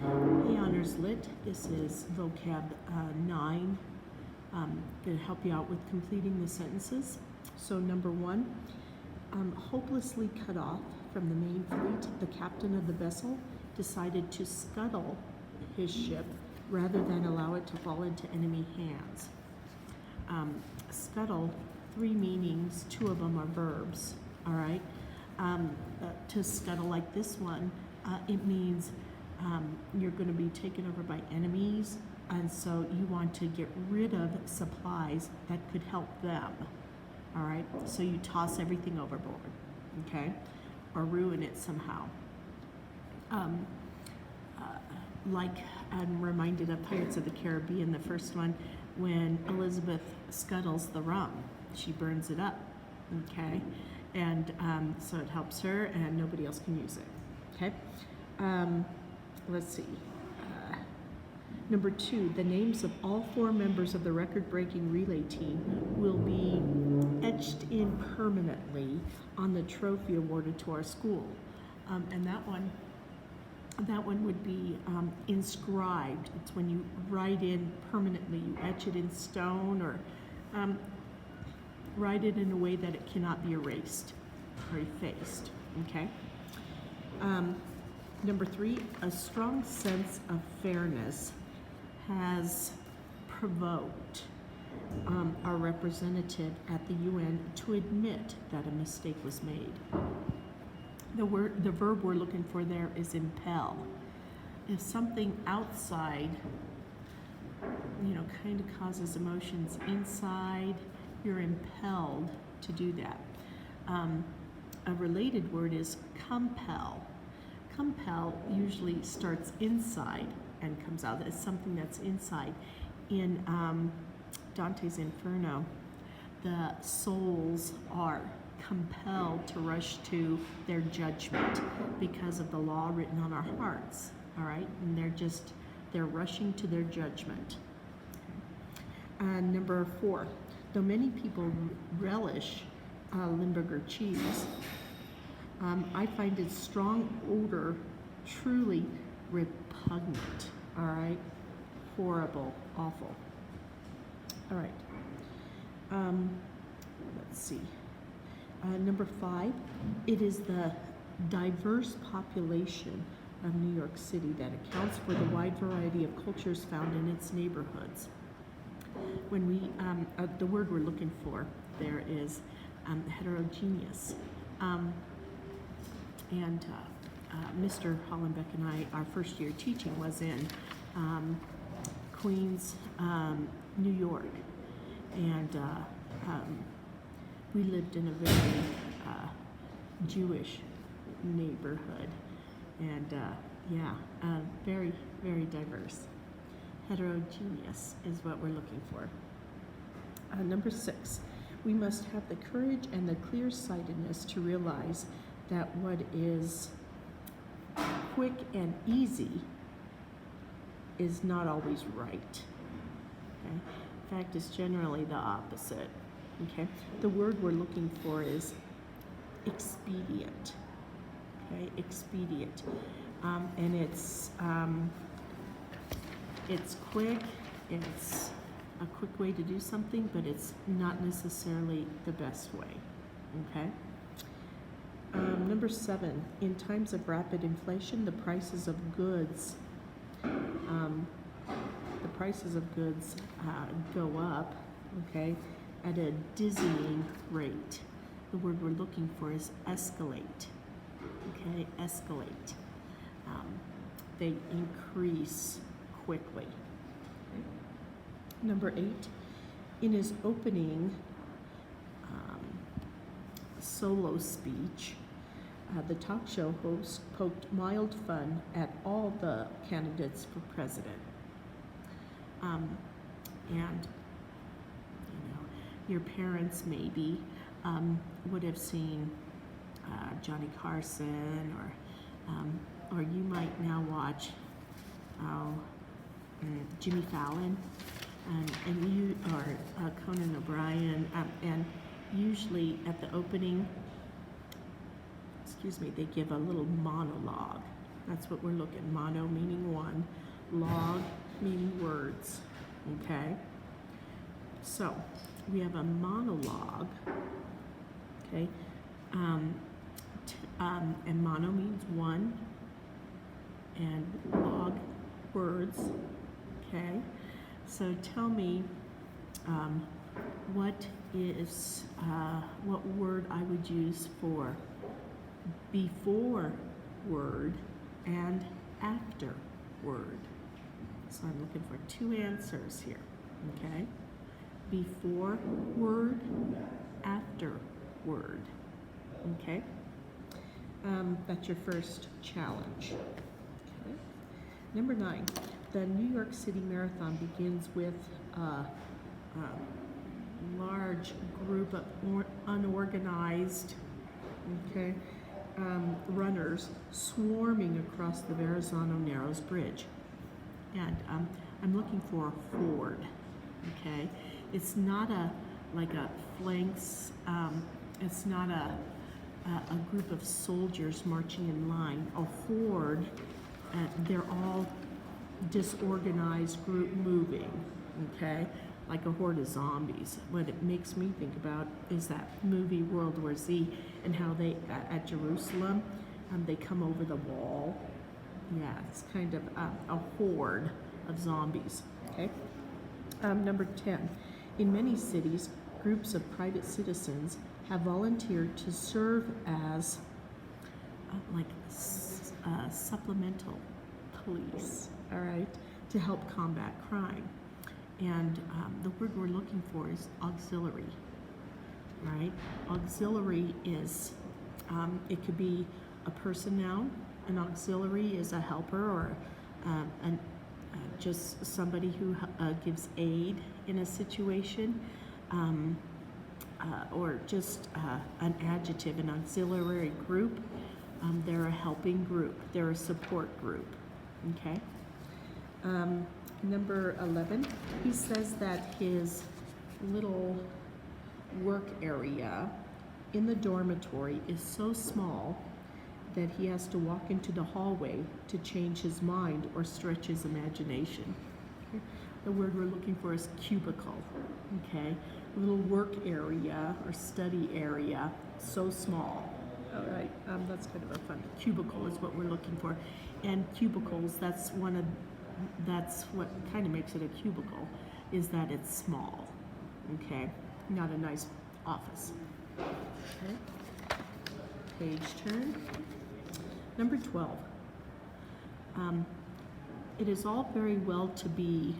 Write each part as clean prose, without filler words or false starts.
Hey Honors Lit, this is vocab 9. Going to help you out with completing the sentences. So number 1, hopelessly cut off from the main fleet, the captain of the vessel decided to scuttle his ship rather than allow it to fall into enemy hands. Scuttle, 3 meanings, 2 of them are verbs, all right? To scuttle like this one, it means you're going to be taken over by enemies, and so you want to get rid of supplies that could help them, all right? So you toss everything overboard, okay? Or ruin it somehow. Like I'm reminded of Pirates of the Caribbean, the first one, when Elizabeth scuttles the rum. She burns it up, okay? And so it helps her and nobody else can use it, okay? Let's see. Number 2, the names of all 4 members of the record-breaking relay team will be etched in permanently on the trophy awarded to our school. And that one would be inscribed. It's when you write in permanently, you etch it in stone or write it in a way that it cannot be erased or effaced, okay? Number 3, a strong sense of fairness has provoked our representative at the UN to admit that a mistake was made. The verb we're looking for there is impel. If something outside, kind of causes emotions inside, you're impelled to do that. A related word is compel. Compel usually starts inside and comes out as something that's inside. In Dante's Inferno, the souls are compelled to rush to their judgment because of the law written on our hearts, all right? And they're rushing to their judgment. Number 4, though many people relish Limburger cheese, I find its strong odor truly repugnant, all right? Horrible, awful. All right, let's see. Number 5, it is the diverse population of New York City that accounts for the wide variety of cultures found in its neighborhoods. When we, the word we're looking for there is heterogeneous. And Mr. Hollenbeck and I, our first year teaching was in Queens, New York, and we lived in a very Jewish neighborhood, and very, very diverse. Heterogeneous is what we're looking for. Number 6, we must have the courage and the clear-sightedness to realize that what is quick and easy is not always right. Okay? In fact, it's generally the opposite. Okay? The word we're looking for is expedient. Okay? Expedient. And it's quick, it's a quick way to do something, but it's not necessarily the best way. Okay? Number 7, in times of rapid inflation, the prices of goods go up, okay, at a dizzying rate. The word we're looking for is escalate, okay, escalate. They increase quickly. Okay. Number 8, in his opening solo speech, the talk show host poked mild fun at all the candidates for president. And your parents maybe would have seen Johnny Carson, or you might now watch Jimmy Fallon, and you or Conan O'Brien, and usually at the opening, they give a little monologue, That's what we're looking. Mono meaning one, log meaning words. Okay? So we have a monologue. Okay? And mono means one, and log words. Okay? So tell me what word I would use for before word and after word. So I'm looking for two answers here. Okay? Before word, after word. Okay? That's your first challenge. Okay. Number 9, the New York City Marathon begins with a large group of unorganized, runners swarming across the Verrazano Narrows Bridge. And I'm looking for a horde. Okay, it's not like a phalanx. It's not a group of soldiers marching in line. A horde, they're all disorganized group moving, okay? Like a horde of zombies. What it makes me think about is that movie World War Z and how they, at Jerusalem, they come over the wall. Yeah, it's kind of a horde of zombies, okay? Number 10, in many cities, groups of private citizens have volunteered to serve as supplemental police, all right, to help combat crime. And the word we're looking for is auxiliary, right? Auxiliary is, it could be a person noun. An auxiliary is a helper or just somebody who gives aid in a situation, or just an adjective, an auxiliary group. They're a helping group. They're a support group, okay? Number 11, he says that his little work area in the dormitory is so small that he has to walk into the hallway to change his mind or stretch his imagination. Okay. The word we're looking for is cubicle, okay? A little work area or study area, so small. All right, that's kind of a fun. Cubicle is what we're looking for. And cubicles, that's what kind of makes it a cubicle, is that it's small, okay? Not a nice office. Okay. Page turn. Number 12. It is all very well to be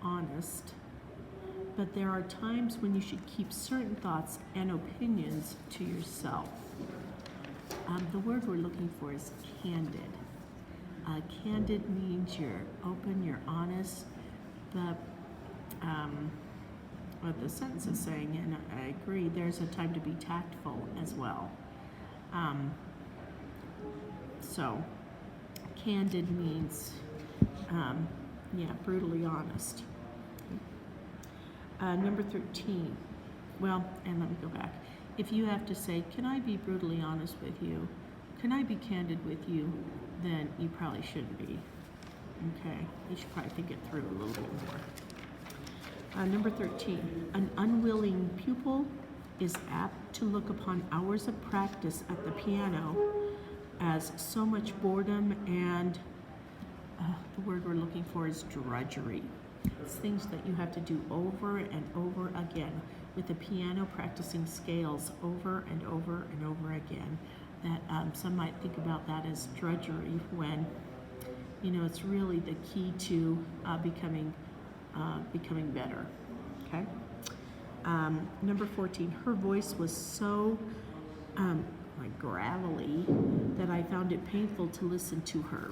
honest, but there are times when you should keep certain thoughts and opinions to yourself. The word we're looking for is candid. Candid means you're open, you're honest, but what the sentence is saying, and I agree, there's a time to be tactful as well. So, candid means, brutally honest. Number 13, well, and let me go back. If you have to say, can I be brutally honest with you? Can I be candid with you? Then you probably shouldn't be. Okay, you should probably think it through a little bit more. Number 13, an unwilling pupil is apt to look upon hours of practice at the piano as so much boredom and the word we're looking for is drudgery. It's things that you have to do over and over again. With the piano, practicing scales over and over and over again. That some might think about that as drudgery when, it's really the key to becoming better. Okay. Number 14. Her voice was so gravelly that I found it painful to listen to her.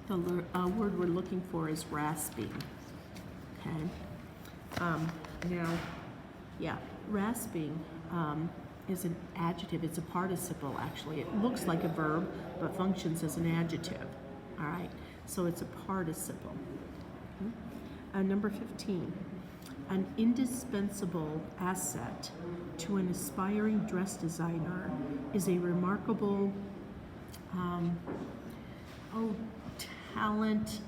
The word we're looking for is rasping. Okay. Rasping is an adjective. It's a participle, actually. It looks like a verb, but functions as an adjective. All right. So it's a participle. Number 15. An indispensable asset to an aspiring dress designer is a remarkable talent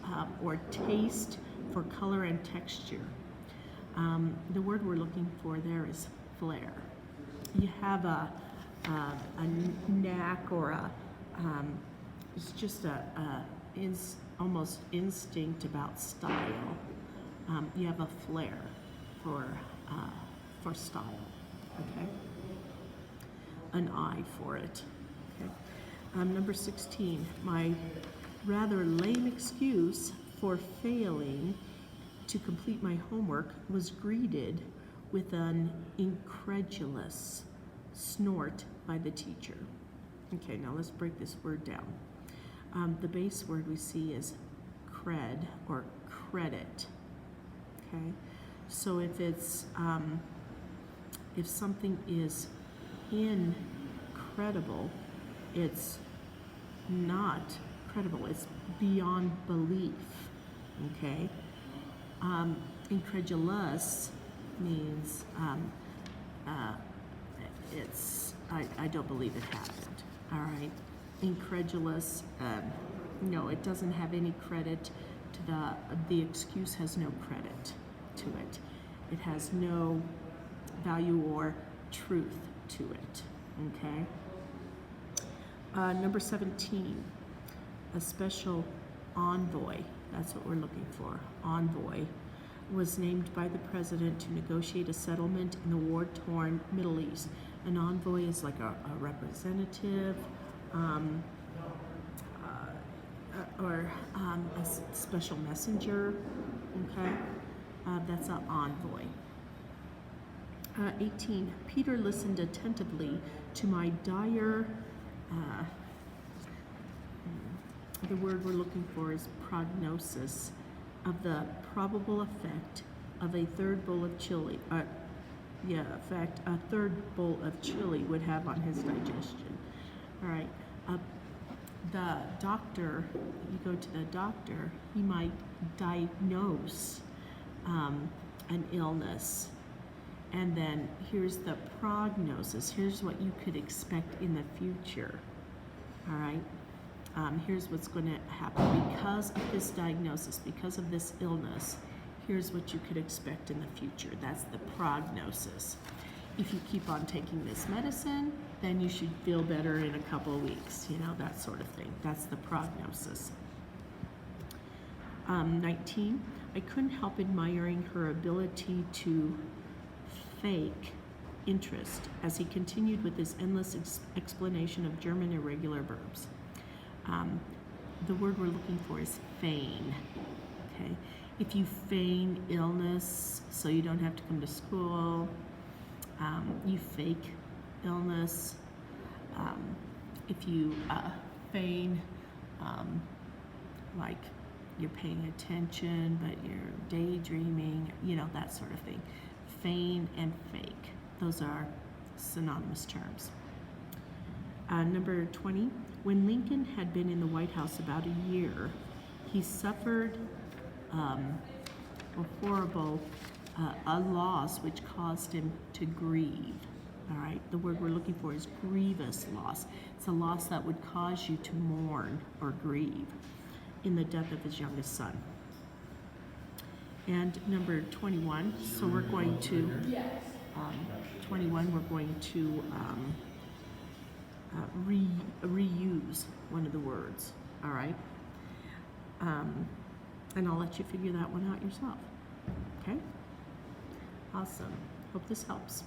or taste for color and texture. The word we're looking for there is flair. You have a knack or it's just almost instinct about style. You have a flair for style, okay? An eye for it, okay? Number 16, my rather lame excuse for failing to complete my homework was greeted with an incredulous snort by the teacher. Okay, now let's break this word down. The base word we see is cred or credit. Okay, so if it's if something is incredible, it's not credible. It's beyond belief. Okay, incredulous means I don't believe it happened. All right, incredulous. No, it doesn't have any credit to the excuse has no credit to it. It has no value or truth to it. Okay. Number 17, a special envoy. That's what we're looking for. Envoy was named by the president to negotiate a settlement in the war-torn Middle East. An envoy is like a representative or a special messenger. Okay, that's an envoy. 18. Peter listened attentively to my dire. The word we're looking for is prognosis of the probable effect of a third bowl of chili. Effect a third bowl of chili would have on his digestion. All right. The doctor, you go to the doctor, he might diagnose an illness. And then here's the prognosis. Here's what you could expect in the future. All right. Here's what's going to happen because of this diagnosis, because of this illness. Here's what you could expect in the future. That's the prognosis. If you keep on taking this medicine, then you should feel better in a couple of weeks. You know, that sort of thing. That's the prognosis. 19. I couldn't help admiring her ability to fake interest as he continued with his endless explanation of German irregular verbs. The word we're looking for is feign. Okay, if you feign illness so you don't have to come to school, you fake illness. If you feign like you're paying attention but you're daydreaming, you know, that sort of thing. Feign and fake, those are synonymous terms. Number 20, when Lincoln had been in the White House about a year, he suffered a horrible loss which caused him to grieve. All right, the word we're looking for is grievous loss. It's a loss that would cause you to mourn or grieve in the death of his youngest son. And number 21, so we're going to, 21, we're going to reuse one of the words, all right? And I'll let you figure that one out yourself, okay? Awesome. Hope this helps.